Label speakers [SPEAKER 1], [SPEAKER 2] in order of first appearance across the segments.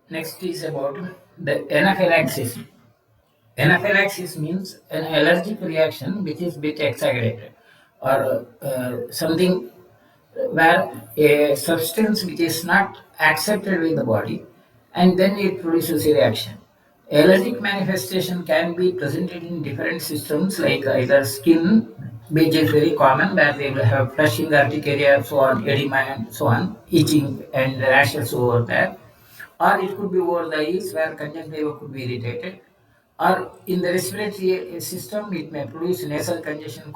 [SPEAKER 1] Next is about the anaphylaxis. Anaphylaxis means an allergic reaction which is bit exaggerated or something where a substance which is not accepted with the body and then it produces a reaction. Allergic manifestation can be presented in different systems like either skin, which is very common where they will have flushing urticaria, so on, edema and so on, itching and rashes over there, or it could be over the eyes where conjunctiva could be irritated, or in the respiratory system it may produce nasal congestion,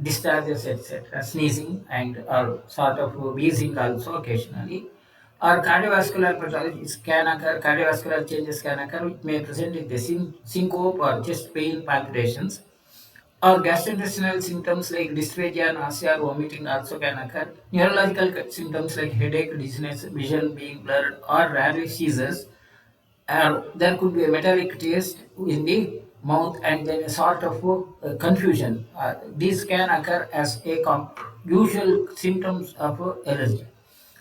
[SPEAKER 1] discharges, etc., sneezing and or sort of wheezing also occasionally, or cardiovascular pathologies can occur, cardiovascular changes can occur, which may present with the syncope or chest pain, palpitations, or gastrointestinal symptoms like dysphagia, nausea, vomiting also can occur. Neurological symptoms like headache, dizziness, vision being blurred, or rarely seizures. There could be a metallic taste in the mouth and then a sort of confusion. These can occur as a usual symptoms of allergy,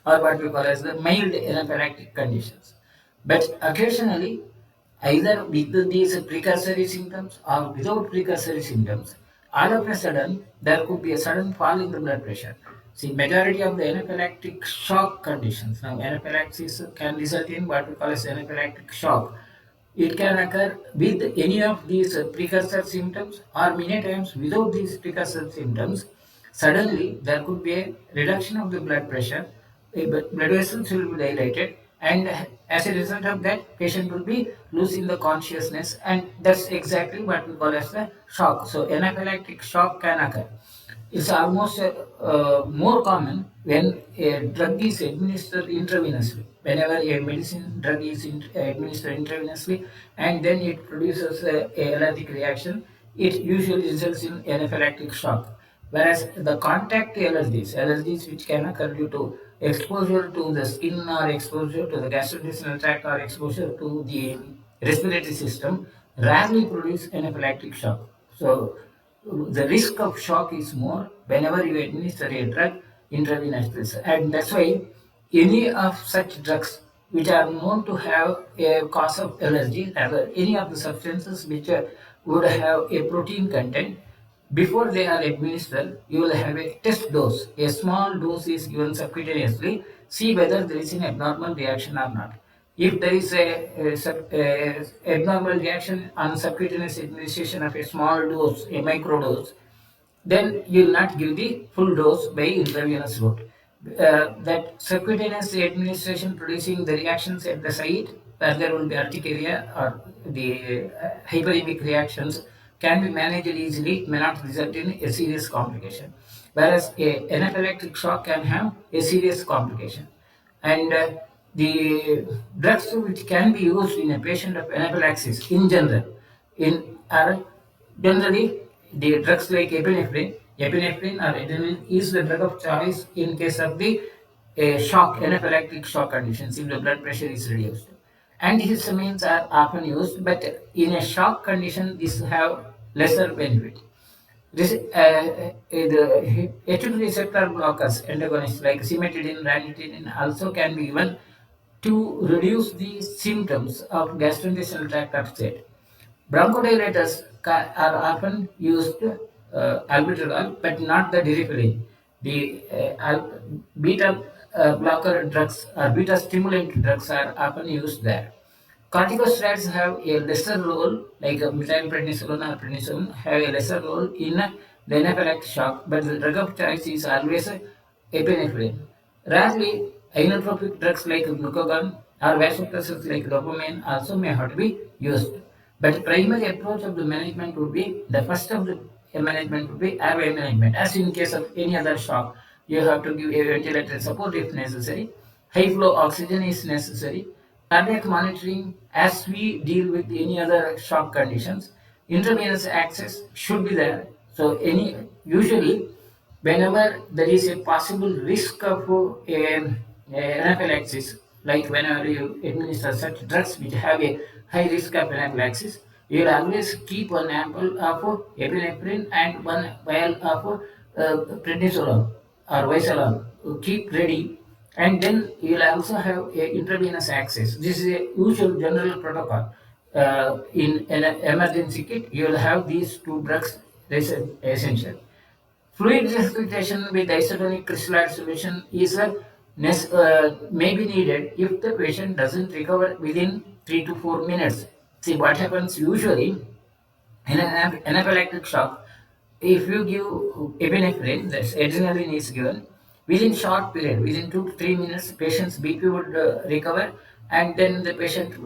[SPEAKER 1] or what we call as the mild anaphylactic conditions. But occasionally, either with these precursory symptoms or without precursory symptoms, all of a sudden there could be a sudden fall in the blood pressure. See, majority of the anaphylactic shock conditions. Now, anaphylaxis can result in what we call as anaphylactic shock. It can occur with any of these precursor symptoms or many times without these precursor symptoms. Suddenly, there could be a reduction of the blood pressure, blood vessels will be dilated, and as a result of that, patient will be losing the consciousness, and that's exactly what we call as the shock. So, anaphylactic shock can occur. It's almost more common when a drug is administered intravenously. Whenever a medicine drug is administered intravenously and then it produces a allergic reaction, it usually results in anaphylactic shock. Whereas the contact allergies, allergies which can occur due to exposure to the skin or exposure to the gastrointestinal tract or exposure to the respiratory system, rarely produce anaphylactic shock. So the risk of shock is more whenever you administer a drug intravenously, and that's why any of such drugs which are known to have a cause of allergy, rather any of the substances which would have a protein content, before they are administered, you will have a test dose. A small dose is given subcutaneously. See whether there is an abnormal reaction or not. If there is a abnormal reaction on subcutaneous administration of a small dose, a micro dose, then you will not give the full dose by intravenous route. That subcutaneous administration producing the reactions at the site where there will be urticaria or the hyperemic reactions can be managed easily, it may not result in a serious complication. Whereas a anaphylactic shock can have a serious complication. And the drugs which can be used in a patient of anaphylaxis in general in are generally the drugs like epinephrine. Epinephrine or Adrenal is the drug of choice in case of the shock, anaphylactic shock conditions if the blood pressure is reduced. Antihistamines are often used, but in a shock condition, these have lesser benefit. The H2 receptor blockers, antagonists like cimetidine, ranitidine, also can be given to reduce the symptoms of gastrointestinal tract upset. Bronchodilators are often used albuterol, but not the diriperin. The beta blocker drugs or beta stimulant drugs are often used there. Corticosteroids have a lesser role, like methylprednisolone or prednisolone, have a lesser role in the anaphylactic shock, but the drug of choice is always epinephrine. Rarely, inotropic drugs like glucagon or vasopressors like dopamine also may have to be used. But primary approach of the management would be the first of the management would be airway management. As in case of any other shock, you have to give a ventilator support if necessary. High flow oxygen is necessary. Cardiac monitoring as we deal with any other shock conditions. Intravenous access should be there. So any usually whenever there is a possible risk of anaphylaxis, like whenever you administer such drugs which have a high risk of anaphylaxis, you will always keep one ampoule of epinephrine and one vial of prednisolone or visalon. Keep ready And then you'll also have a intravenous access. This is a usual general protocol. In an emergency kit, you'll have these two drugs. This is essential. Fluid resuscitation with isotonic crystallite solution is may be needed if the patient doesn't recover within 3 to 4 minutes. See what happens usually in an anaphylactic shock, if you give epinephrine, that's adrenaline is given, within short period, within 2 to 3 minutes, patient's BP would recover and then the patient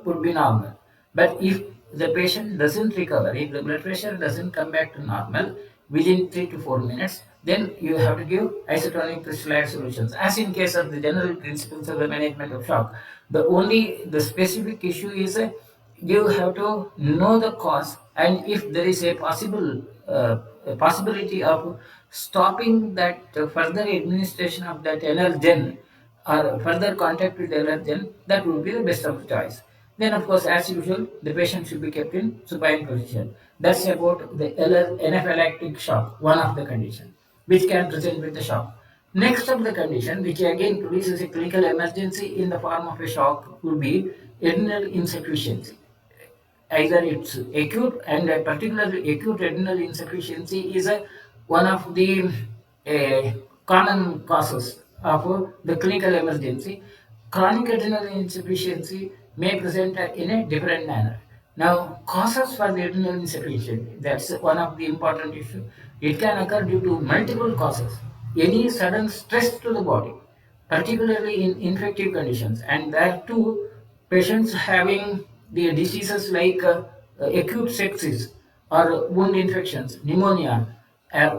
[SPEAKER 1] would be normal. But if the patient doesn't recover, if the blood pressure doesn't come back to normal within 3 to 4 minutes, then you have to give isotonic crystallite solutions. As in case of the general principles of the management of shock, the specific issue is you have to know the cause, and if there is a a possibility of stopping that further administration of that allergen or further contact with the allergen, that would be the best of the choice. Then of course, as usual, the patient should be kept in supine position. That's about the anaphylactic shock, one of the conditions which can present with the shock. Next of the condition, which again produces a clinical emergency in the form of a shock, would be adrenal insufficiency. Either it's acute, and particularly acute adrenal insufficiency is one of the common causes of the clinical emergency. Chronic adrenal insufficiency may present in a different manner. Now, causes for the adrenal insufficiency, that's one of the important issues. It can occur due to multiple causes. Any sudden stress to the body, particularly in infective conditions, and there too, patients having the diseases like acute sepsis or wound infections, pneumonia,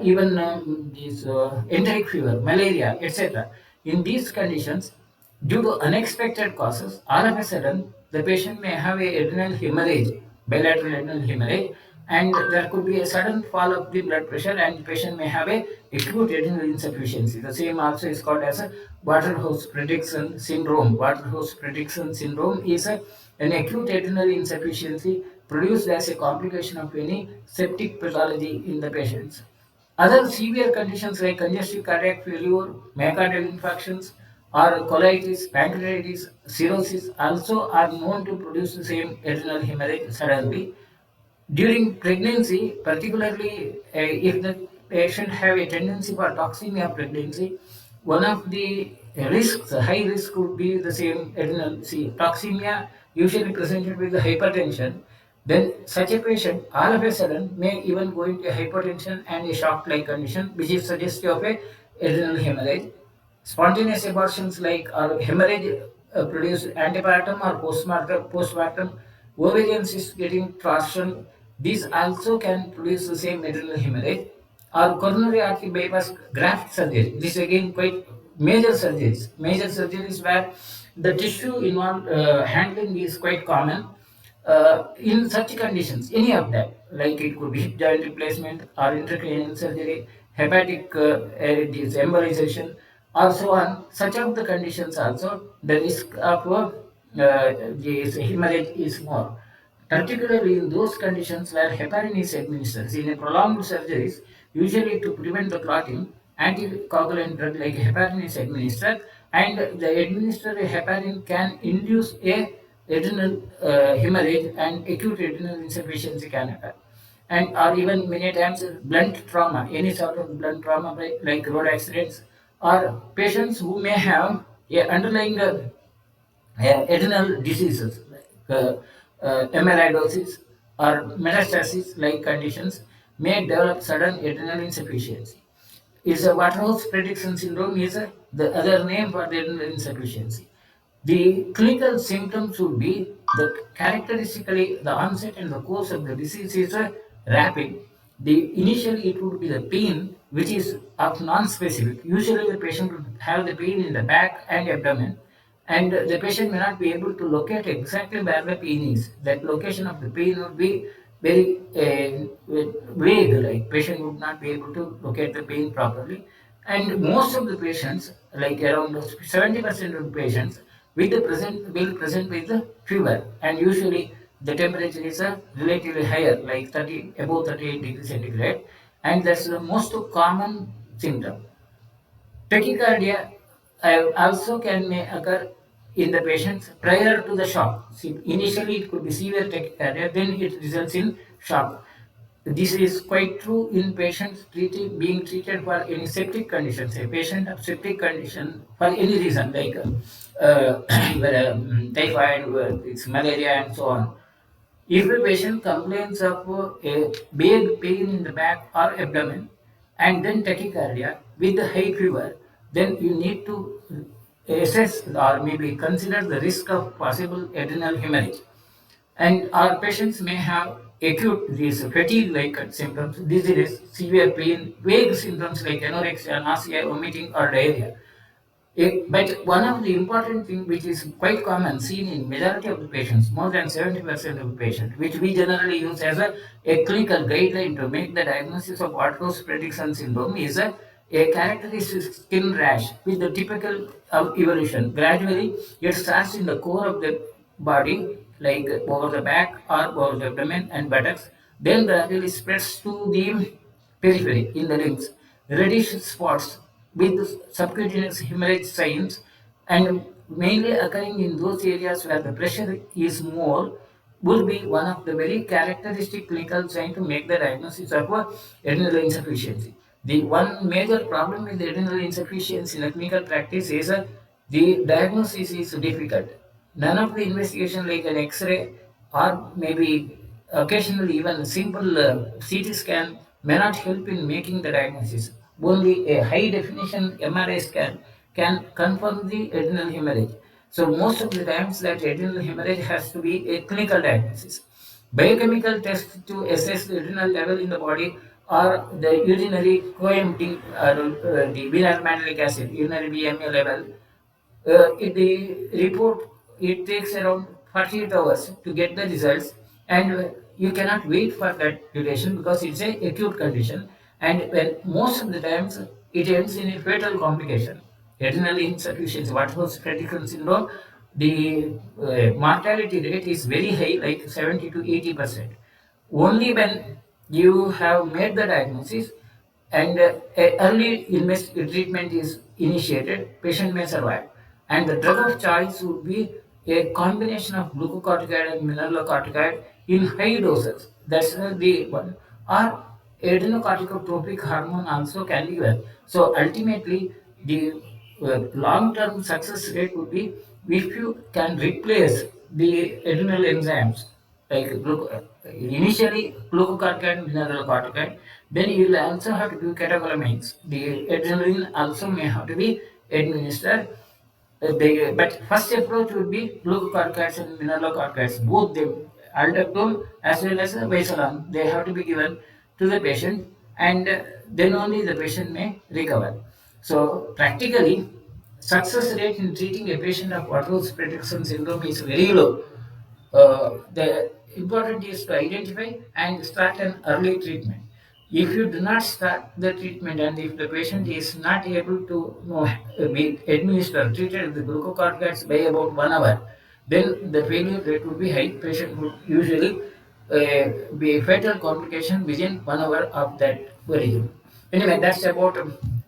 [SPEAKER 1] even these enteric fever, malaria, etc. In these conditions, due to unexpected causes, all of a sudden the patient may have a adrenal hemorrhage, bilateral adrenal hemorrhage, and there could be a sudden fall of the blood pressure, and the patient may have a acute adrenal insufficiency. The same also is called as a Waterhouse-Friderichsen syndrome. Waterhouse-Friderichsen syndrome is an acute adrenal insufficiency produced as a complication of any septic pathology in the patients. Other severe conditions like congestive cardiac failure, myocardial infarctions, or colitis, pancreatitis, cirrhosis also are known to produce the same adrenal hemorrhage suddenly. During pregnancy, particularly if the patient have a tendency for toxemia pregnancy, one of the risks, high risk, would be the same adrenal. See, toxemia usually presented with the hypertension. Then such a patient all of a sudden may even go into a hypertension and a shock-like condition, which is suggestive of a adrenal hemorrhage. Spontaneous abortions like or hemorrhage produced antepartum or postpartum, ovarian cyst getting torsion, these also can produce the same adrenal hemorrhage. Or coronary artery bypass graft surgery. This again quite major surgeries. Major surgeries where the tissue involved handling is quite common. In such conditions, any of that, like it could be hip joint replacement or intracranial surgery, hepatic this embolization, or so on, such of the conditions also, the risk of this hemorrhage is more. Particularly in those conditions where heparin is administered. In a prolonged surgeries, usually to prevent the clotting, anticoagulant drug like heparin is administered, and the administered heparin can induce a adrenal hemorrhage and acute adrenal insufficiency can occur. And or even many times blunt trauma, any sort of blunt trauma like road accidents, or patients who may have a underlying adrenal diseases like amyloidosis or metastasis like conditions may develop sudden adrenal insufficiency. It's a Waterhouse-Friderichsen syndrome is the other name for the adrenal insufficiency. The clinical symptoms would be the characteristically the onset and the course of the disease is rapid. Initially it would be the pain which is of non-specific. Usually the patient would have the pain in the back and abdomen, and the patient may not be able to locate exactly where the pain is. That location of the pain would be very vague, like patient would not be able to locate the pain properly. And most of the patients, like around 70% of the patients, will present with the fever, and usually the temperature is relatively higher, like 30 above 38 degrees centigrade, and that's the most common symptom. Tachycardia also can may occur in the patients prior to the shock. See, initially, it could be severe tachycardia, then it results in shock. This is quite true in patients being treated for any septic conditions. A patient of septic condition for any reason, like typhoid, it's malaria, and so on. If a patient complains of a big pain in the back or abdomen and then tachycardia with the high fever, then you need to assess or maybe consider the risk of possible adrenal hemorrhage. And our patients may have acute these fatigue-like symptoms, dizziness, severe pain, vague symptoms like anorexia, nausea, vomiting, or diarrhea. But one of the important thing which is quite common seen in majority of the patients, more than 70% of the patient, which we generally use as a clinical guideline to make the diagnosis of Waterhouse Friderichsen syndrome is a characteristic skin rash with the typical of evolution. Gradually, it starts in the core of the body, like over the back or over the abdomen and buttocks, then gradually spreads to the periphery in the limbs, reddish spots with subcutaneous hemorrhage signs and mainly occurring in those areas where the pressure is more would be one of the very characteristic clinical signs to make the diagnosis of adrenal insufficiency. The one major problem with adrenal insufficiency in a clinical practice is the diagnosis is difficult. None of the investigation like an X-ray or maybe occasionally even a simple CT scan may not help in making the diagnosis. Only a high definition MRI scan can confirm the adrenal hemorrhage. So most of the times that adrenal hemorrhage has to be a clinical diagnosis. Biochemical tests to assess the adrenal level in the body or the urinary coempty the vinyl mannalic acid, urinary BMA level in the report, it takes around 48 hours to get the results, and you cannot wait for that duration because it's a acute condition, and when most of the times it ends in a fatal complication. Adrenal insufficiency, what was Frederickson syndrome, the mortality rate is very high, like 70 to 80%. Only when you have made the diagnosis and early treatment is initiated, patient may survive. And the drug of choice would be a combination of glucocorticoid and mineralocorticoid in high doses. That's the one. Or adrenocorticotropic hormone also can be given. So ultimately, the long-term success rate would be if you can replace the adrenal enzymes like initially glucocorticoid and mineralocorticoid, then you will also have to do catecholamines. The adrenaline also may have to be administered. But first approach would be glucocorticoids and mineralocorticoids, both them, aldactone as well as bisolone. They have to be given to the patient, and then only the patient may recover. So practically, success rate in treating a patient of Waterhouse Friderichsen syndrome is very low. The important is to identify and start an early treatment. If you do not start the treatment and if the patient is not able to be administered, treated with glucocorticoids by about 1 hour, then the failure rate would be high. Patient would usually be a fatal complication within 1 hour of that origin. Anyway, that's about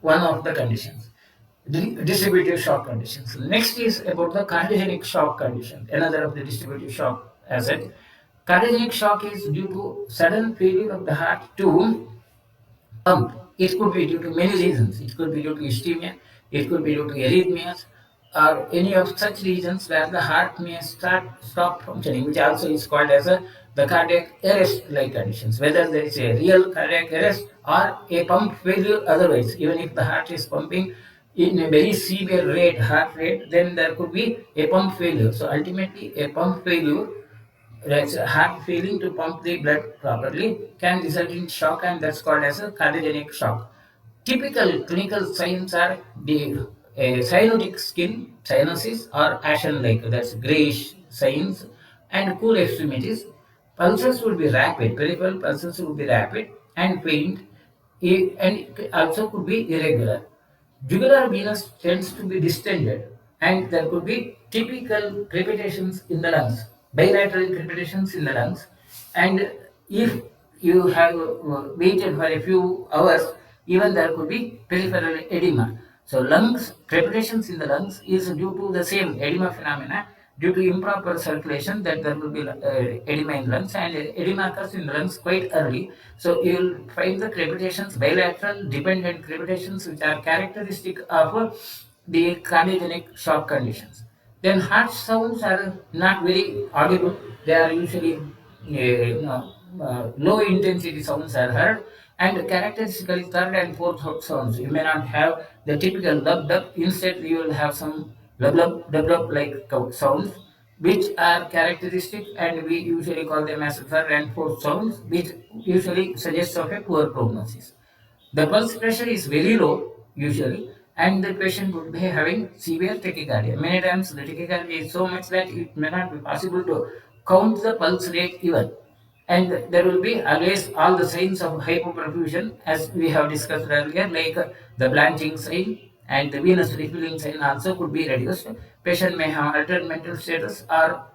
[SPEAKER 1] one of the conditions. Distributive shock conditions. Next is about the cardiogenic shock condition, another of the distributive shock asset. Cardiogenic shock is due to sudden failure of the heart to pump. It could be due to many reasons. It could be due to ischemia, it could be due to arrhythmias, or any of such reasons where the heart may stop functioning, which also is called as the cardiac arrest like conditions. Whether there is a real cardiac arrest or a pump failure, otherwise, even if the heart is pumping in a very severe heart rate, then there could be a pump failure. So ultimately, a pump failure, that's heart failing to pump the blood properly, can result in shock, and that's called as a cardiogenic shock. Typical clinical signs are the cyanotic skin, cyanosis, or ashen-like, that's grayish signs, and cool extremities. Pulses will be rapid, peripheral pulses will be rapid and faint, and it also could be irregular. Jugular venous tends to be distended, and there could be typical crepitations in the lungs, bilateral crepitations in the lungs. And if you have waited for a few hours, even there could be peripheral edema. So lungs, crepitations in the lungs is due to the same edema phenomena, due to improper circulation, that there will be edema in lungs, and edema occurs in the lungs quite early. So you will find the crepitations, bilateral dependent crepitations, which are characteristic of the cardiogenic shock conditions. Then heart sounds are not very audible. They are usually low intensity sounds are heard, and characteristically third and fourth sounds. You may not have the typical dub dub. Instead, you will have some blub blub dub dub like sounds, which are characteristic, and we usually call them as third and fourth sounds, which usually suggests of a poor prognosis. The pulse pressure is very low usually, and the patient would be having severe tachycardia. Many times the tachycardia is so much that it may not be possible to count the pulse rate even. And there will be always all the signs of hypoperfusion, as we have discussed earlier, like the blanching sign and the venous refilling sign also could be reduced. Patient may have altered mental status, or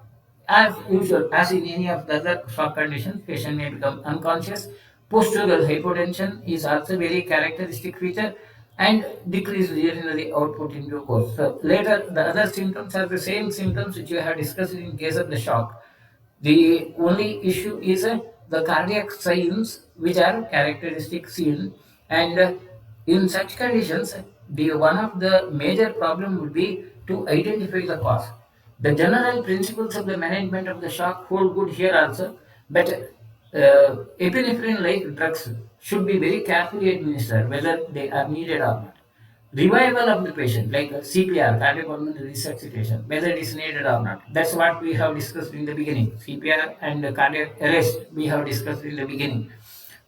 [SPEAKER 1] as usual, as in any of the other shock conditions, patient may become unconscious. Postural hypotension is also very characteristic feature, and decreased urinary output in due course. So later, the other symptoms are the same symptoms which you have discussed in case of the shock. The only issue is the cardiac signs which are characteristic seen, and in such conditions, the one of the major problem would be to identify the cause. The general principles of the management of the shock hold good here also, but epinephrine-like drugs should be very carefully administered, whether they are needed or not. Revival of the patient, like CPR, cardiopulmonary resuscitation, whether it is needed or not. That's what we have discussed in the beginning. CPR and cardiac arrest we have discussed in the beginning.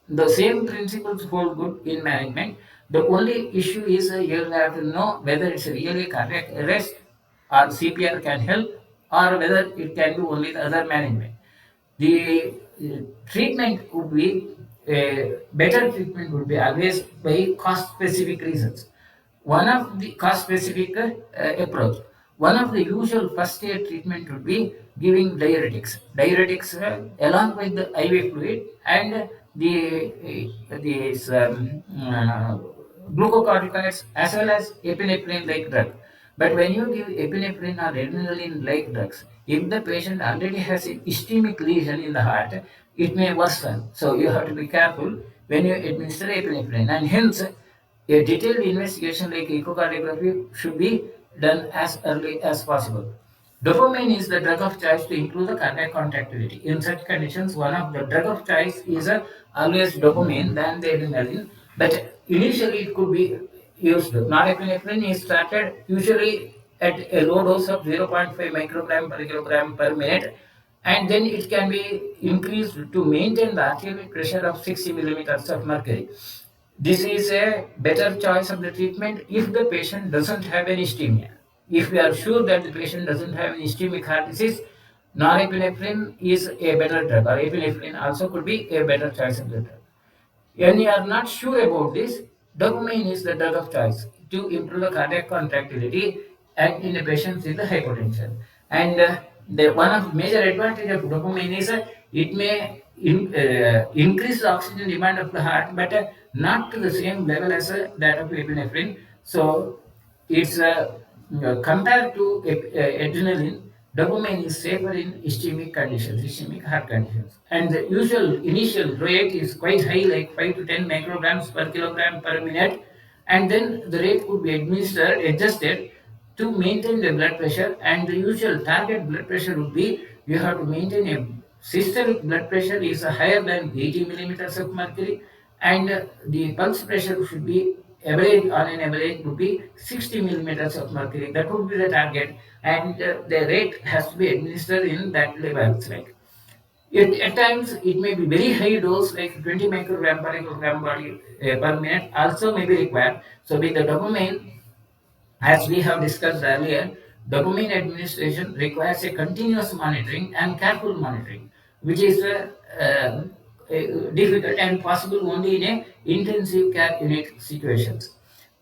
[SPEAKER 1] The same principles hold good in management. The only issue is you'll have to know whether it's really cardiac arrest or CPR can help, or whether it can do only the other management. The treatment would be better treatment would be always by cost specific reasons. One of the cost specific approach. One of the usual first aid treatment would be giving diuretics. Diuretics along with the IV fluid and the glucocorticoids as well as epinephrine like drug. But when you give epinephrine or adrenaline like drugs, if the patient already has an ischemic lesion in the heart, it may worsen. So you have to be careful when you administer epinephrine, and hence a detailed investigation like echocardiography should be done as early as possible. Dopamine is the drug of choice to improve the cardiac contractility. In such conditions, one of the drug of choice is always dopamine than the adrenaline. But initially, it could be used. Norepinephrine is started usually at a low dose of 0.5 microgram per kilogram per minute, and then it can be increased to maintain the arterial pressure of 60 millimeters of mercury. This is a better choice of the treatment if the patient doesn't have any ischemia. If we are sure that the patient doesn't have any ischemic heart disease, norepinephrine is a better drug, or epinephrine also could be a better choice of the drug. When you are not sure about this, dopamine is the drug of choice to improve the cardiac contractility and in the patients with the hypotension. And the one of the major advantage of dopamine is it may increase the oxygen demand of the heart, but not to the same level as that of epinephrine. So it's compared to adrenaline, dopamine is safer in ischemic conditions, ischemic heart conditions. And the usual initial rate is quite high, like 5 to 10 micrograms per kilogram per minute. And then the rate could be adjusted to maintain the blood pressure. And the usual target blood pressure would be you have to maintain a systolic blood pressure is higher than 80 millimeters of mercury, and the pulse pressure should be average on an average would be 60 millimeters of mercury. That would be the target, and the rate has to be administered in that levels. Like at times, it may be very high dose, like 20 microgram per kilogram body per minute, also may be required. So with the dopamine, as we have discussed earlier, dopamine administration requires a continuous monitoring and careful monitoring, which is difficult and possible only in a intensive care unit situations.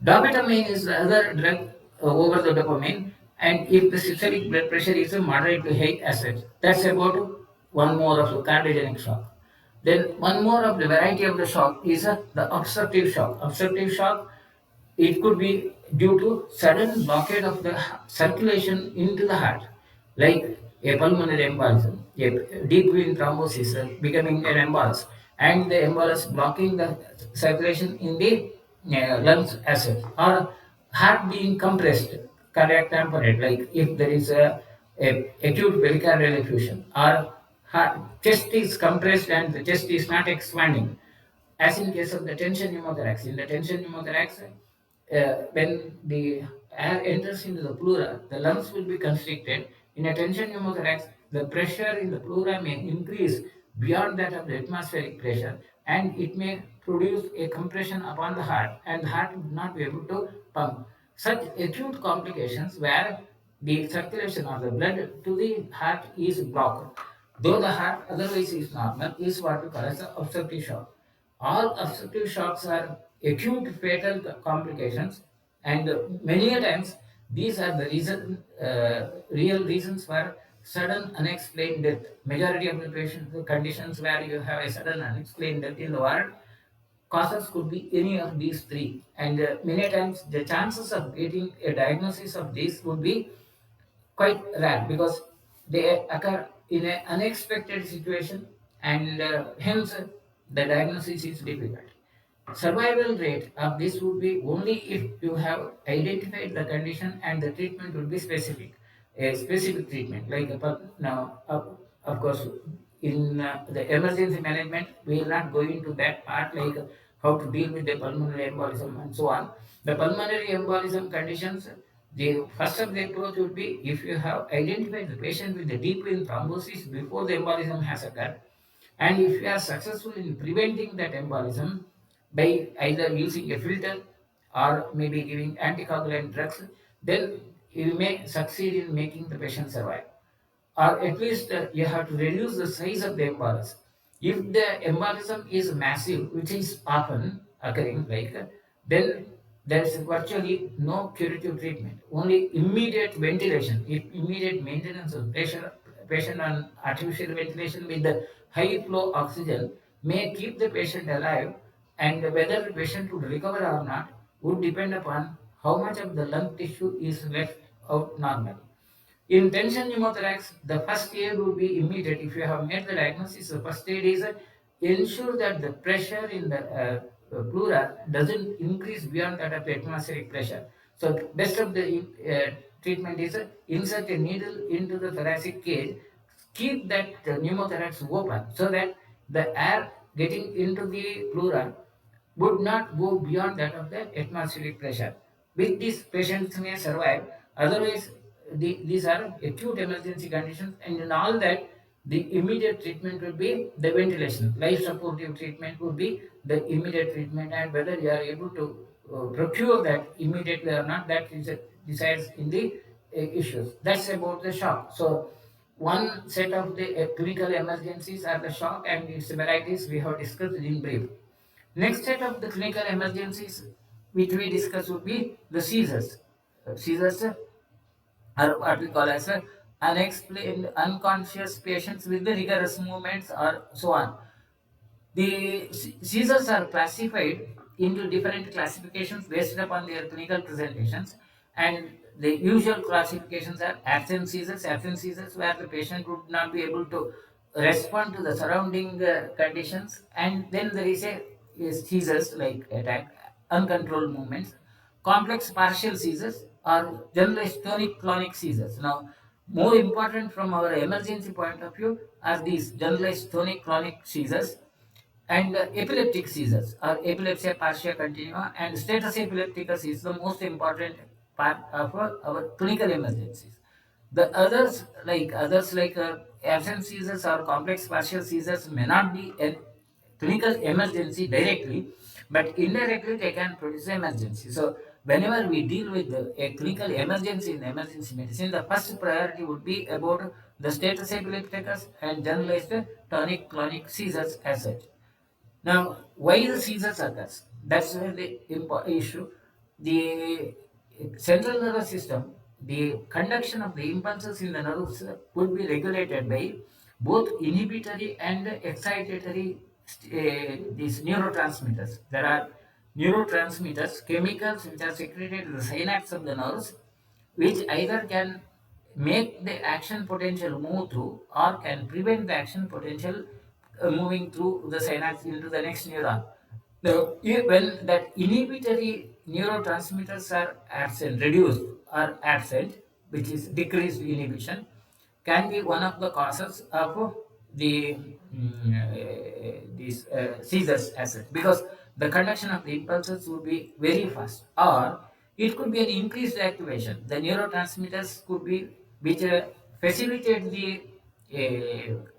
[SPEAKER 1] Dobutamine is the other drug over the dopamine, and if the systolic blood pressure is a moderate to high as such, that's about one more of the cardiogenic shock. Then one more of the variety of the shock is the obstructive shock. Obstructive shock, it could be due to sudden blockade of the circulation into the heart, like a pulmonary embolism, a deep vein thrombosis becoming an embolus, and the embolus blocking the circulation in the lungs as well, or heart being compressed, cardiac tamponade, like if there is a acute pericardial effusion, or chest is compressed and the chest is not expanding, as in case of the tension pneumothorax. In the tension pneumothorax, when the air enters into the pleura, the lungs will be constricted. In a tension pneumothorax, the pressure in the pleura may increase beyond that of the atmospheric pressure, and it may produce a compression upon the heart, and the heart would not be able to pump. Such acute complications where the circulation of the blood to the heart is blocked, though the heart otherwise is normal, is what we call as the obstructive shock. All obstructive shocks are acute fatal complications, and many a times these are the real reasons for sudden unexplained death. Majority of the patient conditions where you have a sudden unexplained death in the world, causes could be any of these three, and many times the chances of getting a diagnosis of this would be quite rare because they occur in an unexpected situation, and hence the diagnosis is difficult. Survival rate of this would be only if you have identified the condition and the treatment would be specific. A specific treatment, like now, of course, in the emergency management, we will not go into that part, like how to deal with the pulmonary embolism and so on. The pulmonary embolism conditions, the first of the approach would be if you have identified the patient with the deep vein thrombosis before the embolism has occurred, and if you are successful in preventing that embolism by either using a filter or maybe giving anticoagulant drugs, then you may succeed in making the patient survive, or at least you have to reduce the size of the embolus. If the embolism is massive, which is often occurring, like then there is virtually no curative treatment, only immediate ventilation. If immediate maintenance of patient on artificial ventilation with the high flow oxygen may keep the patient alive, and whether the patient would recover or not would depend upon how much of the lung tissue is left out normally. In tension pneumothorax, the first aid would be immediate. If you have made the diagnosis, the first aid is ensure that the pressure in the pleura doesn't increase beyond that of the atmospheric pressure. So, best of the treatment is insert a needle into the thoracic cage, keep that pneumothorax open so that the air getting into the pleura would not go beyond that of the atmospheric pressure. With this, patients may survive. Otherwise, these are acute emergency conditions, and in all that, the immediate treatment would be the ventilation. Life supportive treatment would be the immediate treatment, and whether you are able to procure that immediately or not, that is decides in the issues. That's about the shock. So, one set of the clinical emergencies are the shock and its varieties we have discussed in brief. Next set of the clinical emergencies which we discuss would be the seizures. Seizures are what we call as unexplained unconscious patients with the rigorous movements or so on. The seizures are classified into different classifications based upon their clinical presentations, and the usual classifications are absent seizures where the patient would not be able to respond to the surrounding conditions, and then there is a seizures like attack, uncontrolled movements, complex partial seizures, or generalized tonic-clonic seizures. Now, more important from our emergency point of view are these generalized tonic-clonic seizures and epileptic seizures or epilepsy partialis continua, and status epilepticus is the most important part of our clinical emergencies. The others like absent seizures or complex partial seizures may not be a clinical emergency directly, but indirectly they can produce emergency. So whenever we deal with a clinical emergency in emergency medicine, the first priority would be about the status epilepticus and generalized tonic-clonic seizures as such. Now, why the seizures occurs? That's the issue. The central nervous system, the conduction of the impulses in the nerves would be regulated by both inhibitory and excitatory these neurotransmitters. There are neurotransmitters, chemicals which are secreted in the synapse of the nerves, which either can make the action potential move through or can prevent the action potential moving through the synapse into the next neuron. Now, when that inhibitory neurotransmitters are absent, reduced or absent, which is decreased inhibition, can be one of the causes of the these seizures as such, because the conduction of the impulses would be very fast, or it could be an increased activation. The neurotransmitters could be which facilitate the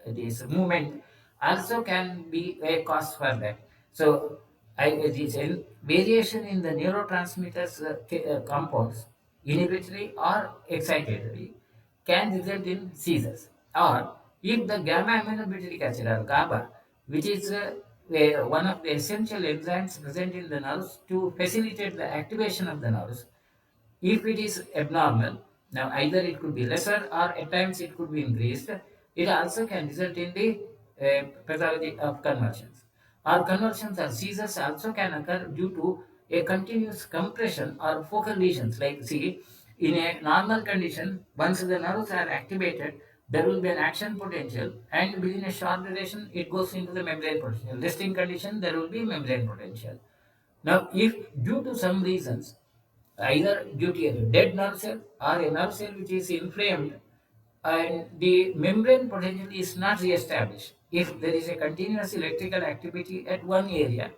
[SPEAKER 1] this movement also can be a cause for that. So, this variation in the neurotransmitters compounds, inhibitory or excitatory, can result in seizures. Or if the gamma aminobutyric acid or GABA, which is one of the essential enzymes present in the nerves to facilitate the activation of the nerves, if it is abnormal, now either it could be lesser or at times it could be increased, it also can result in the pathology of convulsions. Or convulsions or seizures also can occur due to a continuous compression or focal lesions. Like, see, in a normal condition, once the nerves are activated, there will be an action potential, and within a short duration, it goes into the membrane potential. Resting condition, there will be membrane potential. Now, if due to some reasons, either due to a dead nerve cell or a nerve cell which is inflamed, and the membrane potential is not re-established, if there is a continuous electrical activity at one area,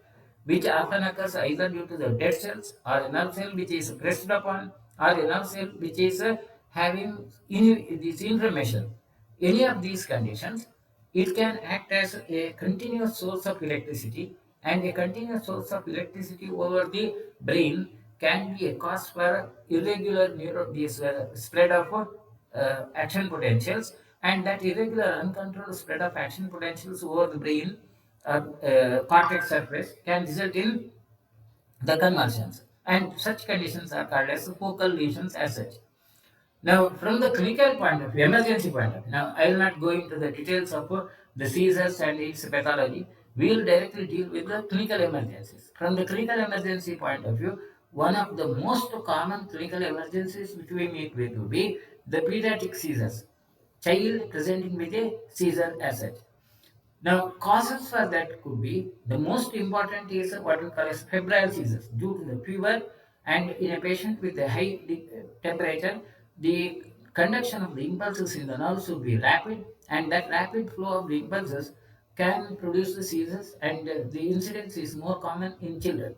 [SPEAKER 1] which often occurs either due to the dead cells or a nerve cell which is pressed upon, or a nerve cell which is having this inflammation, any of these conditions, it can act as a continuous source of electricity, and a continuous source of electricity over the brain can be a cause for irregular this, spread of action potentials, and that irregular uncontrolled spread of action potentials over the brain cortex surface can result in the convulsions, and such conditions are called as focal lesions as such. Now, from the clinical point of view, emergency point of view, now I will not go into the details of the seizures and its pathology. We will directly deal with the clinical emergencies. From the clinical emergency point of view, one of the most common clinical emergencies which we meet with will be the pediatric seizures. Child presenting with a seizure as such. Now, causes for that could be the most important is what we call as febrile seizures due to the fever, and in a patient with a high temperature, the conduction of the impulses in the nerves will be rapid, and that rapid flow of the impulses can produce the seizures, and the incidence is more common in children.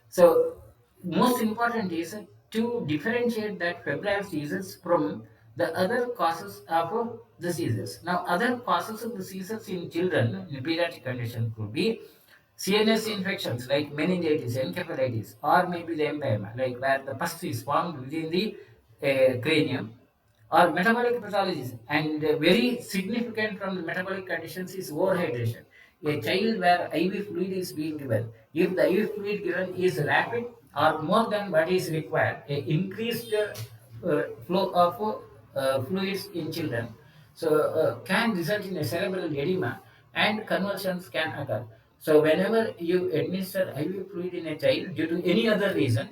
[SPEAKER 1] So, most important is to differentiate that febrile seizures from the other causes of the seizures. Now, other causes of the seizures in children in pediatric condition could be CNS infections like meningitis, encephalitis, or maybe the empyema, like where the pus is formed within the cranium, or metabolic pathologies, and very significant from the metabolic conditions is overhydration. A child where IV fluid is being given, if the IV fluid given is rapid or more than what is required, a increased flow of fluids in children, so can result in a cerebral edema, and convulsions can occur. So whenever you administer IV fluid in a child due to any other reason,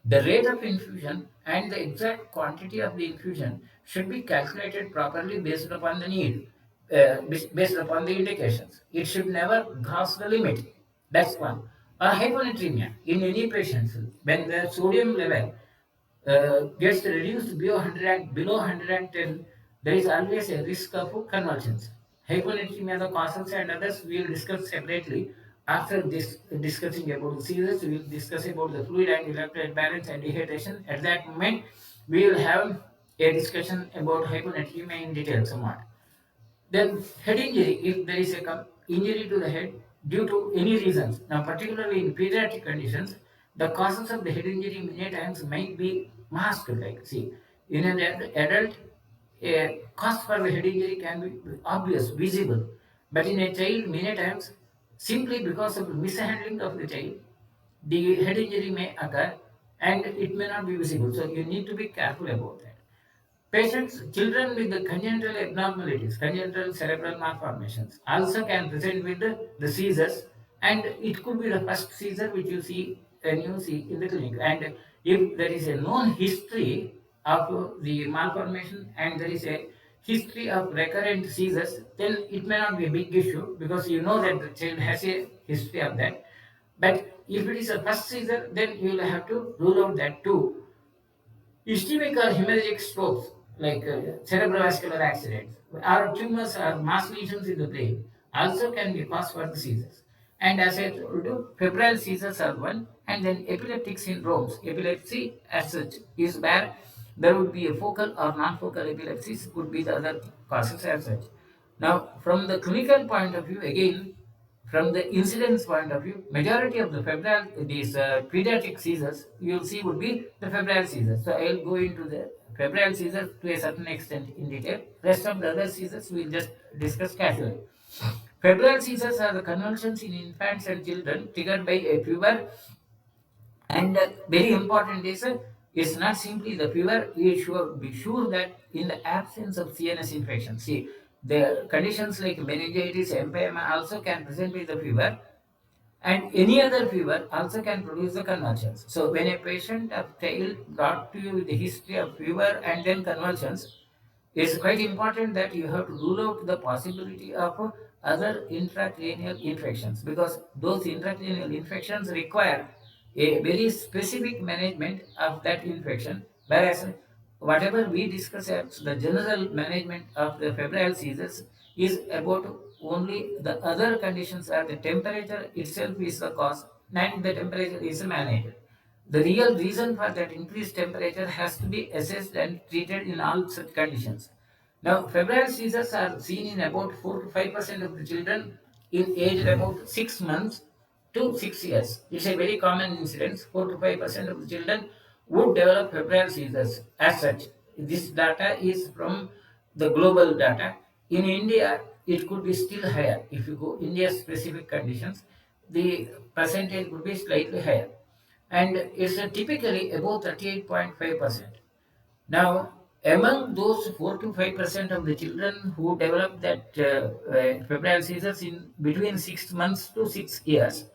[SPEAKER 1] the rate of infusion and the exact quantity of the infusion should be calculated properly based upon the need, based upon the indications. It should never cross the limit. That's one. Or hyponatremia in any patients, when the sodium level gets reduced below 110, there is always a risk of convulsions. Hyponatremia, the causes and others we will discuss separately. After this discussing about the seizures, we will discuss about the fluid and electrolyte balance and dehydration. At that moment, we will have a discussion about hyponatremia in detail somewhat. Then head injury, if there is a injury to the head due to any reasons. Now, particularly in pediatric conditions, the causes of the head injury many times might be masked. Like, see, in an adult, a cause for the head injury can be obvious, visible, but in a child, many times, simply because of the mishandling of the child, the head injury may occur, and it may not be visible. So you need to be careful about that. Patients, children with the congenital abnormalities, congenital cerebral malformations, also can present with the seizures, and it could be the first seizure which you see when you see in the clinic. And if there is a known history of the malformation and there is a history of recurrent seizures, then it may not be a big issue because you know that the child has a history of that. But if it is a first seizure, then you will have to rule out that too. Ischemic or hemorrhagic strokes, like cerebrovascular accidents, or tumors or mass lesions in the brain, also can be cause for the seizures. And as I told you, febrile seizures are one, and then epileptic syndromes. Epilepsy, as such, is where there would be a focal or non-focal epilepsies, would be the other causes as such. Now, from the clinical point of view, again, from the incidence point of view, majority of the febrile, these pediatric seizures, you will see would be the febrile seizures. So I will go into the febrile seizures to a certain extent in detail. Rest of the other seizures we will just discuss casually. Febrile seizures are the convulsions in infants and children triggered by a fever, and very important is it's not simply the fever. We should be sure that in the absence of CNS infection, see the conditions like meningitis, empyema also can present with the fever, and any other fever also can produce the convulsions. So when a patient of child brought to you with a history of fever and then convulsions, it's quite important that you have to rule out the possibility of other intracranial infections, because those intracranial infections require a very specific management of that infection, whereas whatever we discuss as the general management of the febrile seizures is about only the other conditions, are the temperature itself is the cause and the temperature is managed. The real reason for that increased temperature has to be assessed and treated in all such conditions. Now, febrile seizures are seen in about 4 to 5% of the children in age about 6 months to 6 years. It's a very common incidence. 4 to 5% of the children would develop febrile seizures as such. This data is from the global data. In India, it could be still higher. If you go India specific conditions, the percentage would be slightly higher, and it's typically above 38.5%. Now, among those 4 to 5% of the children who develop that febrile seizures in between 6 months to 6 years,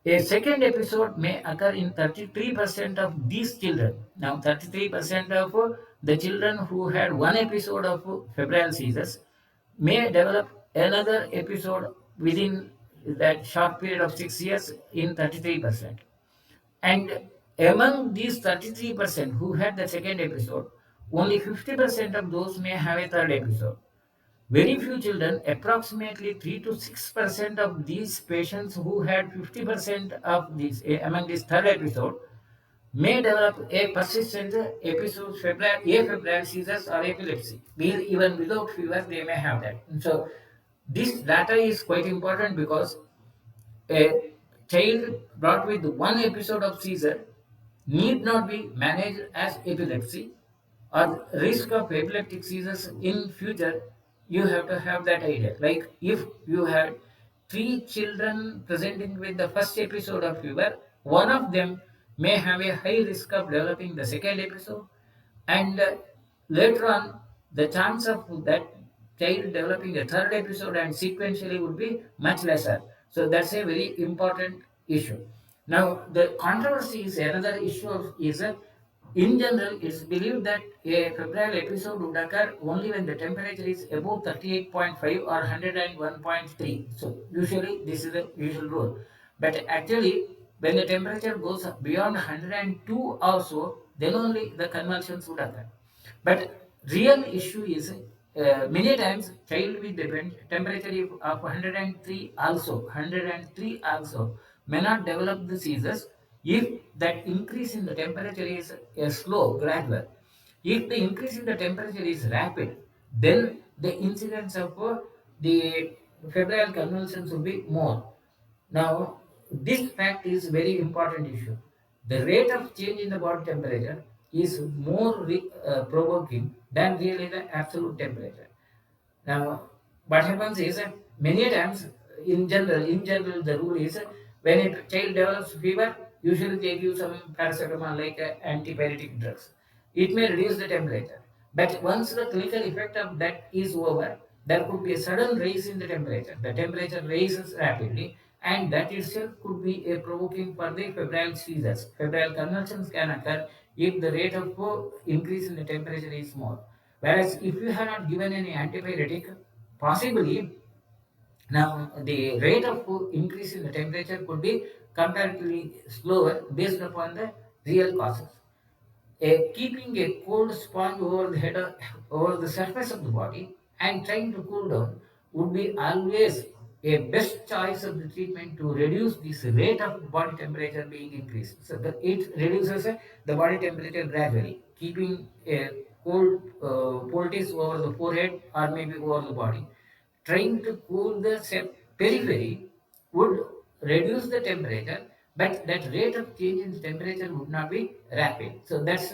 [SPEAKER 1] a second episode may occur in 33% of these children. Now, 33% of the children who had one episode of febrile seizures may develop another episode within that short period of 6 years in 33%. And among these 33% who had the second episode, only 50% of those may have a third episode. Very few children, approximately 3 to 6% of these patients who had 50% of these among this third episode, may develop a persistent episode febrile, afebrile seizures or epilepsy. Even without fever, they may have that. So this data is quite important because a child brought with one episode of seizure need not be managed as epilepsy or risk of epileptic seizures in future. You have to have that idea. Like if you had three children presenting with the first episode of fever, one of them may have a high risk of developing the second episode, and later on the chance of that child developing a third episode and sequentially would be much lesser. So that's a very important issue. Now the controversy is another issue is in general it's believed that a febrile episode would occur only when the temperature is above 38.5 or 101.3. So usually this is the usual rule, but actually when the temperature goes beyond 102 or so, then only the convulsions would occur. But real issue is many times child with the temperature of 103 also, 103 also may not develop the seizures if that increase in the temperature is slow, gradual. If the increase in the temperature is rapid, then the incidence of the febrile convulsions will be more. Now, this fact is very important issue. The rate of change in the body temperature is more provoking than really the absolute temperature. Now, what happens is many times in general, the rule is when a child develops fever, usually they give some paracetamol like antipyretic drugs. It may reduce the temperature, but once the clinical effect of that is over, there could be a sudden rise in the temperature. The temperature rises rapidly, and that itself could be a provoking for the febrile seizures. Febrile convulsions can occur if the rate of increase in the temperature is small. Whereas if you have not given any antipyretic, possibly now the rate of increase in the temperature could be comparatively slower based upon the real causes. Keeping a cold sponge over the head over the surface of the body and trying to cool down would be always a best choice of the treatment to reduce this rate of body temperature being increased. So it reduces the body temperature gradually, keeping a cold poultice over the forehead or maybe over the body. Trying to cool the periphery would reduce the temperature, but that rate of change in temperature would not be rapid. So that's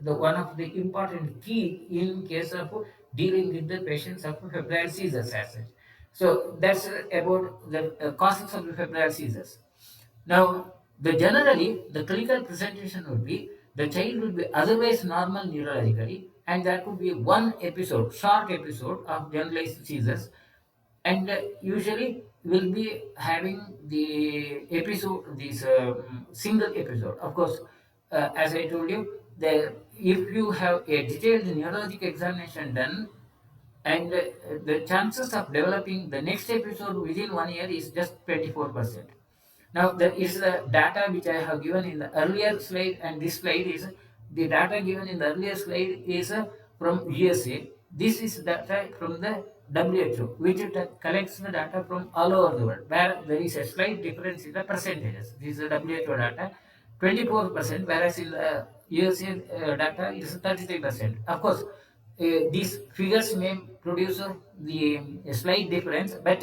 [SPEAKER 1] the one of the important key in case of dealing with the patients of febrile seizures as such. So that's about the causes of the febrile seizures. Now, the clinical presentation would be the child would be otherwise normal neurologically, and there could be one episode, short episode of generalized seizures, and usually will be having the episode, this single episode. Of course, as I told you, if you have a detailed neurologic examination done, and the chances of developing the next episode within 1 year is just 24%. Now, there is the data which I have given in the earlier slide, and this slide is the data given in the earlier slide is from USA. This is data from the WHO, which collects the data from all over the world, where there is a slight difference in the percentages. This is the WHO data, 24%, whereas in the USA data it is 33%. Of course, these figures may produce the slight difference, but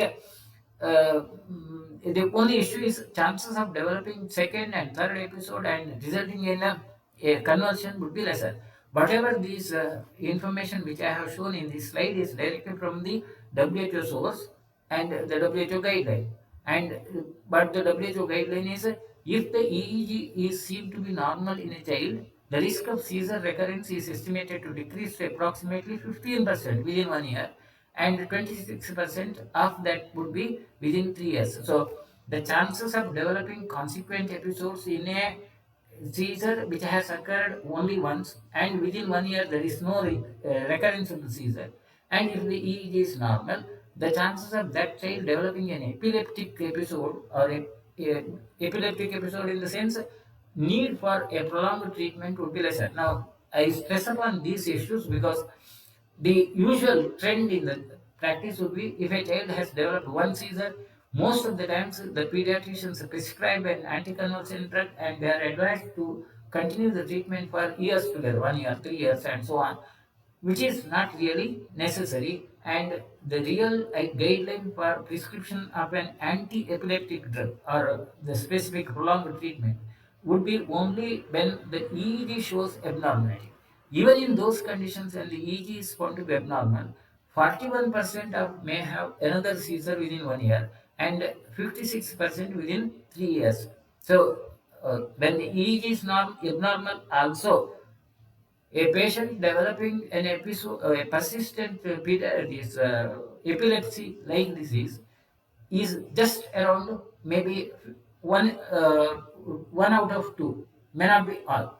[SPEAKER 1] the only issue is chances of developing second and third episode and resulting in a conversion would be lesser. Whatever this information which I have shown in this slide is directly from the WHO source and the WHO guideline. And but the WHO guideline is if the EEG is seen to be normal in a child, the risk of seizure recurrence is estimated to decrease to approximately 15% within 1 year, and 26% of that would be within 3 years. So the chances of developing consequent episodes in a seizure which has occurred only once and within 1 year there is no recurrence of the seizure, and if the EEG is normal, the chances of that child developing an epileptic episode or a epileptic episode in the sense need for a prolonged treatment would be lesser. Now, I stress upon these issues because the usual trend in the practice would be if a child has developed one seizure, most of the times the pediatricians prescribe an anticonvulsant drug and they are advised to continue the treatment for years together, 1 year, 3 years, and so on, which is not really necessary. And the real guideline for prescription of an anti-epileptic drug or the specific prolonged treatment would be only when the EEG shows abnormality. Even in those conditions, when the EEG is found to be abnormal, 41% of may have another seizure within 1 year and 56% within 3 years. So, when the EEG is abnormal, also a patient developing an episode, a persistent this, epilepsy-like disease is just around maybe one, one out of two, may not be all.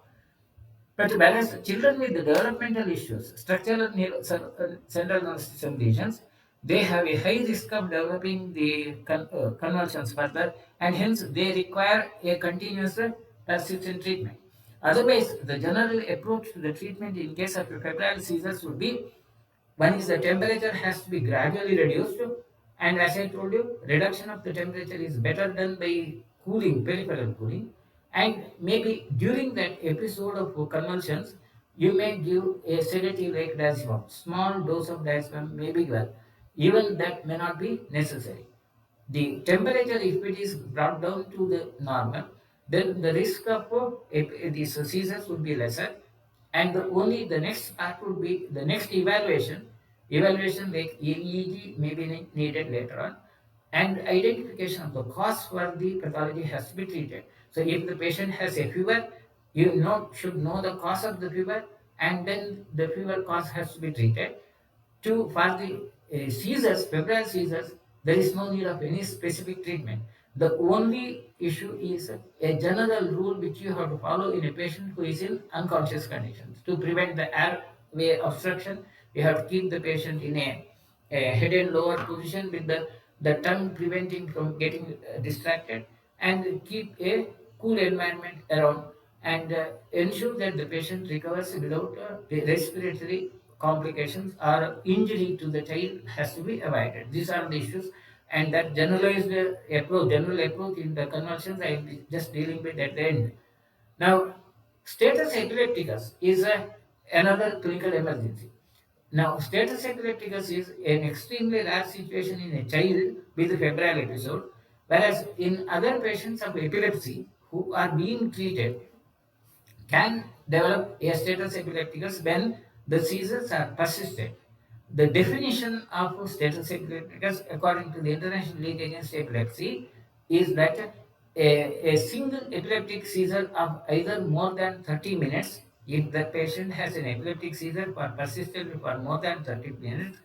[SPEAKER 1] But whereas children with the developmental issues, central nervous system lesions, they have a high risk of developing the convulsions further, and hence they require a continuous persistent treatment. Otherwise, the general approach to the treatment in case of febrile seizures would be one is the temperature has to be gradually reduced, and as I told you, reduction of the temperature is better done by cooling, peripheral cooling, and maybe during that episode of convulsions, you may give a sedative like diazepam. Small dose of diazepam may be given. Even that may not be necessary. The temperature, if it is brought down to the normal, then the risk of these seizures would be lesser, and only the next part would be the next evaluation like EEG may be needed later on, and identification of the cause for the pathology has to be treated. So if the patient has a fever, you should know the cause of the fever, and then the fever cause has to be treated. For the seizures, febrile seizures, there is no need of any specific treatment. The only issue is a general rule which you have to follow in a patient who is in unconscious conditions. To prevent the airway obstruction, you have to keep the patient in a head and lower position with the tongue preventing from getting distracted, and keep a cool environment around, and ensure that the patient recovers without respiratory complications or injury to the child has to be avoided. These are the issues, and that generalized general approach in the convulsions I will be just dealing with at the end. Now, status epilepticus is another clinical emergency. Now, status epilepticus is an extremely rare situation in a child with a febrile episode, whereas in other patients of epilepsy who are being treated can develop a status epilepticus when the seizures are persistent. The definition of status epilepticus, according to the International League Against Epilepsy, is that a single epileptic seizure of either more than 30 minutes, if the patient has an epileptic seizure for persistent for more than 30 minutes,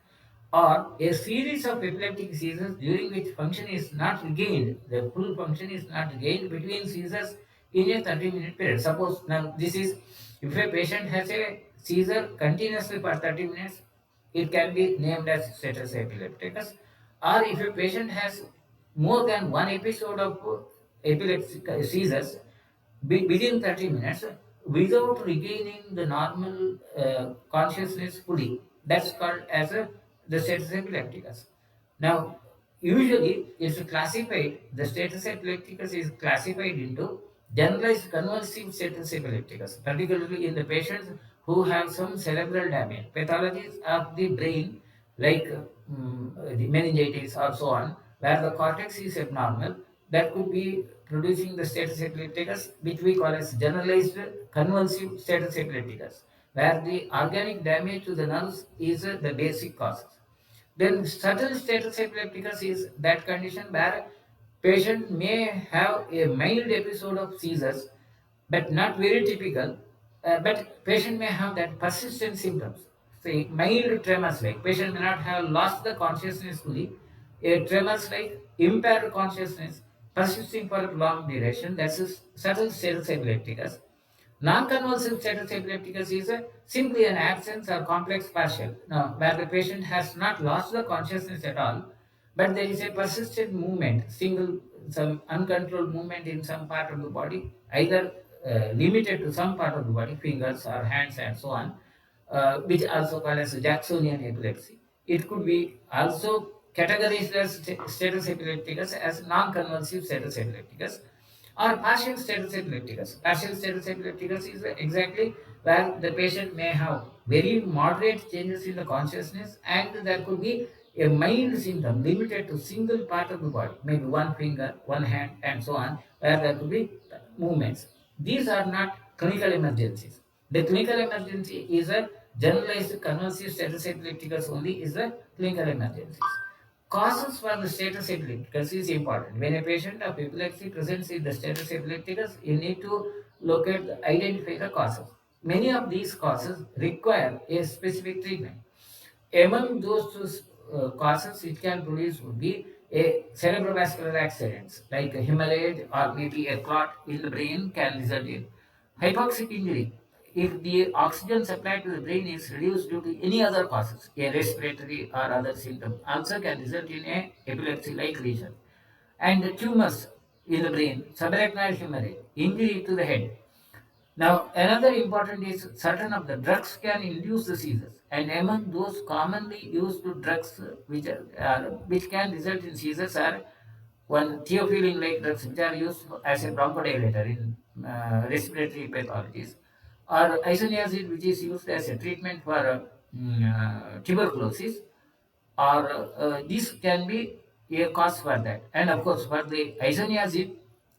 [SPEAKER 1] or a series of epileptic seizures during which function is not regained, the full function is not regained between seizures in a 30-minute period. Suppose now this is, if a patient has a seizure continuously for 30 minutes, it can be named as status epilepticus. Or if a patient has more than one episode of epileptic seizures within 30 minutes without regaining the normal consciousness fully. That's called as the status epilepticus. Now, usually it's classified, the status epilepticus is classified into generalized convulsive status epilepticus, particularly in the patients who have some cerebral damage, pathologies of the brain like the meningitis or so on, where the cortex is abnormal, that could be producing the status epilepticus, which we call as generalized convulsive status epilepticus, where the organic damage to the nerves is the basic cause. Then subtle status epilepticus is that condition where patient may have a mild episode of seizures, but not very typical. But patient may have that persistent symptoms. Say mild tremors, like patient may not have lost the consciousness fully. A tremors like impaired consciousness persisting for a long duration. That's a subtle status epilepticus. Non-convulsive status epilepticus is simply an absence or complex partial, now, where the patient has not lost the consciousness at all, but there is a persistent movement, single, some uncontrolled movement in some part of the body, either limited to some part of the body, fingers or hands and so on, which also called as Jacksonian epilepsy. It could be also categorized as status epilepticus as non-convulsive status epilepticus or partial status epilepticus. Partial status epilepticus is exactly where the patient may have very moderate changes in the consciousness, and there could be a mild symptom limited to single part of the body, maybe one finger, one hand, and so on, where there could be movements. These are not clinical emergencies. The clinical emergency is a generalized convulsive status epilepticus only is the clinical emergencies. Causes for the status epilepticus is important. When a patient of epilepsy presents with the status epilepticus, you need to identify the causes. Many of these causes require a specific treatment. Among those causes it can produce would be a cerebrovascular accidents like a hemorrhage or maybe a clot in the brain can result in hypoxic injury. If the oxygen supply to the brain is reduced due to any other causes, a respiratory or other symptom, also can result in a epilepsy-like lesion. And the tumors in the brain, subarachnoid hemorrhage, injury to the head, now, another important is certain of the drugs can induce the seizures, and among those commonly used drugs which can result in seizures are one theophylline-like drugs which are used as a bronchodilator in respiratory pathologies, or isoniazid which is used as a treatment for tuberculosis, or this can be a cause for that. And of course, for the isoniazid,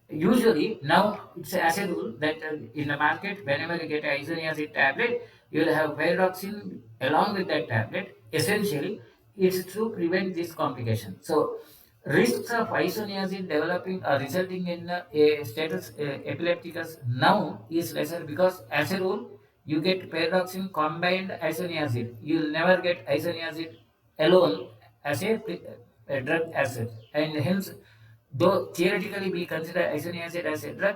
[SPEAKER 1] usually now it's as a rule that in the market, whenever you get an isoniazid tablet, you will have pyridoxine along with that tablet. Essentially, it's to prevent this complication. So, risks of isoniazid developing or resulting in a status epilepticus now is lesser because, as a rule, you get pyridoxine combined isoniazid. You will never get isoniazid alone as a drug as such, and hence though theoretically we consider isoniazid as a drug,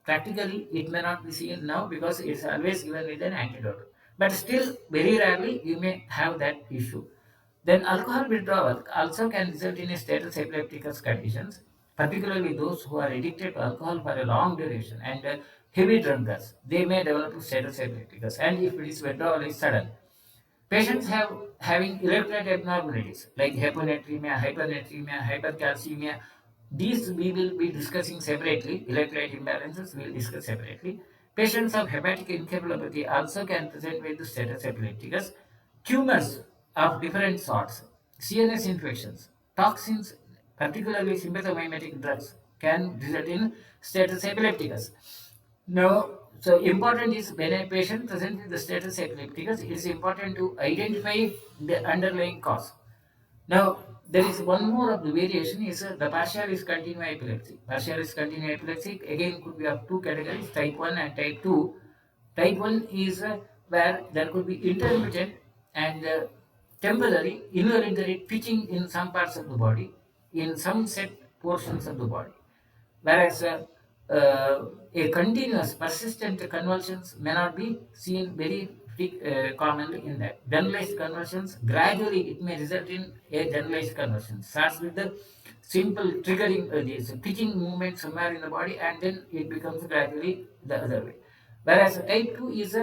[SPEAKER 1] practically it may not be seen now because it's always given with an antidote. But still, very rarely you may have that issue. Then alcohol withdrawal also can result in a status epilepticus conditions, particularly those who are addicted to alcohol for a long duration and heavy drinkers. They may develop status epilepticus, and if it is withdrawal is sudden. Patients having electrolyte abnormalities like hyponatremia, hypercalcemia. These we will be discussing separately. Electrolyte imbalances we will discuss separately. Patients of hepatic encephalopathy also can present with status epilepticus. Tumors of different sorts, CNS infections, toxins, particularly sympathomimetic drugs, can result in status epilepticus. No, so important is when a patient presents with the status epilepticus, it is important to identify the underlying cause. Now, there is one more of the variation is the partialis continua epilepsy. Partialis continua epilepsy again could be of two categories, type 1 and type 2. Type 1 is where there could be intermittent and temporary involuntary twitching in some parts of the body, in some set portions of the body. Whereas a continuous persistent convulsions may not be seen very commonly in that. Generalized convulsions, gradually it may result in a generalized convulsion. Starts with the simple triggering this twitching movement somewhere in the body, and then it becomes gradually the other way. Whereas type 2 is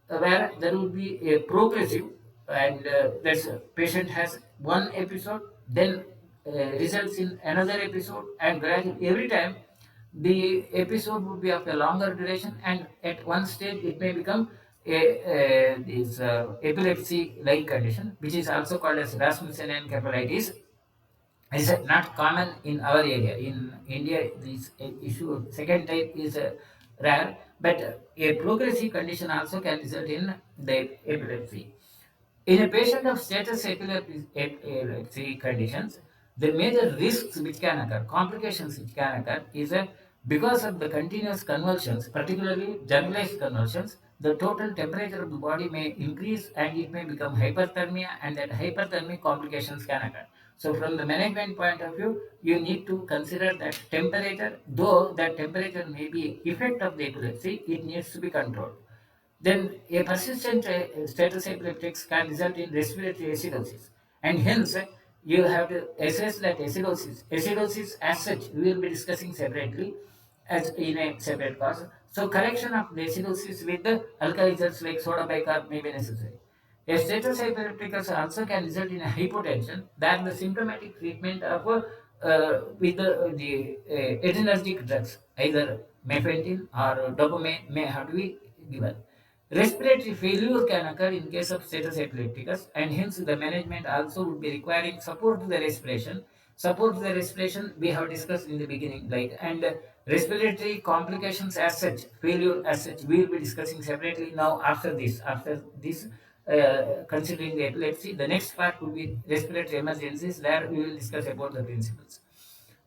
[SPEAKER 1] where there will be a progressive, and that's patient has one episode, then results in another episode, and gradually every time the episode would be of a longer duration, and at one stage it may become a this epilepsy like condition, which is also called as Rasmussen encephalitis. It's not common in our area. In India, this issue second type is rare, but a progressive condition also can result in the epilepsy. In a patient of status epilepsy conditions, the major risks which can occur, complications which can occur, is that because of the continuous convulsions, particularly generalized convulsions, the total temperature of the body may increase and it may become hyperthermia, and that hyperthermic complications can occur. So, from the management point of view, you need to consider that temperature, though that temperature may be effect of the epilepsy, it needs to be controlled. Then a persistent status epilepticus can result in respiratory acidosis, and hence you have to assess that acidosis. Acidosis, as such, we will be discussing separately as in a separate cause. So, correction of the acidosis with the alkalizers like soda bicarb may be necessary. A status epilepticus also can result in a hypotension, that the symptomatic treatment of with the adrenergic drugs, either mephentin or dopamine, may have to be given. Respiratory failure can occur in case of status epilepticus, and hence the management also would be requiring support to the respiration. Support to the respiration we have discussed in the beginning, like, and respiratory complications as such, failure as such, we will be discussing separately now after this. After this, considering the epilepsy, the next part will be respiratory emergencies, where we will discuss about the principles.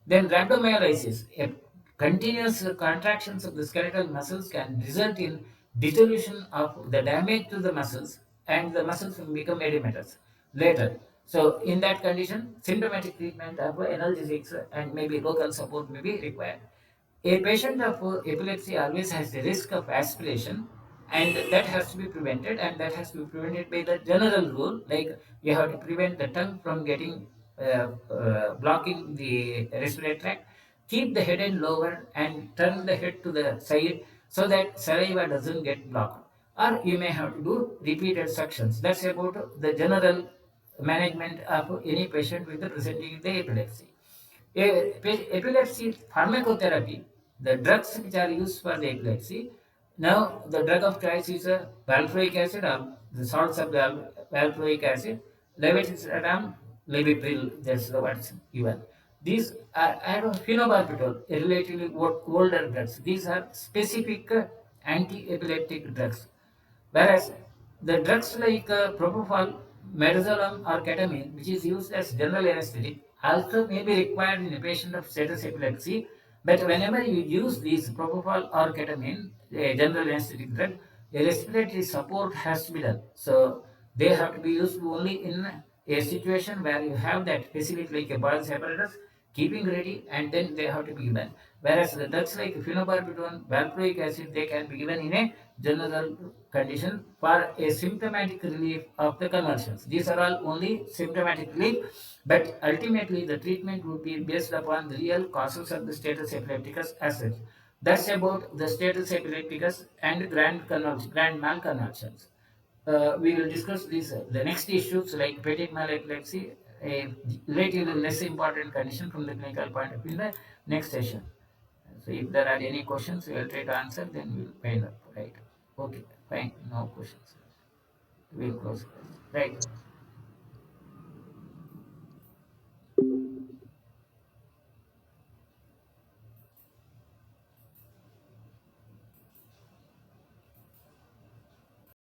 [SPEAKER 1] Then rhabdomyolysis, a continuous contractions of the skeletal muscles can result in dissolution of the damage to the muscles, and the muscles will become edematous later. So in that condition, symptomatic treatment of analgesics and maybe local support may be required. A patient of epilepsy always has the risk of aspiration, and that has to be prevented, and that has to be prevented by the general rule, like you have to prevent the tongue from getting blocking the respiratory tract, keep the head end lower and turn the head to the side so that saliva doesn't get blocked, or you may have to do repeated suctions. That's about the general management of any patient with the presenting the epilepsy. Epilepsy pharmacotherapy, the drugs which are used for the epilepsy. Now, the drug of choice is valproic acid, or the salts of the valproic acid, levetiracetam, Levitril, that's the words given. These are phenobarbital, a relatively older drugs. These are specific anti-epileptic drugs. Whereas the drugs like propofol, midazolam, or ketamine, which is used as general anesthetic, also may be required in a patient of status epilepsy. But whenever you use these propofol or ketamine, a general anesthetic drug, a respiratory support has to be done. So they have to be used only in a situation where you have that facility like a Boyle's apparatus. keeping ready, and then they have to be given. Whereas the drugs like phenobarbital, valproic acid, they can be given in a general condition for a symptomatic relief of the convulsions. These are all only symptomatic relief, but ultimately the treatment would be based upon the real causes of the status epilepticus as such. That's about the status epilepticus and grand mal convulsions. We will discuss these the next issues like petit mal epilepsy, a relatively less important condition from the clinical point of view in the next session. So if there are any questions, we will try to answer, then we will wind up, right? Okay, fine, no questions. We will close. Right.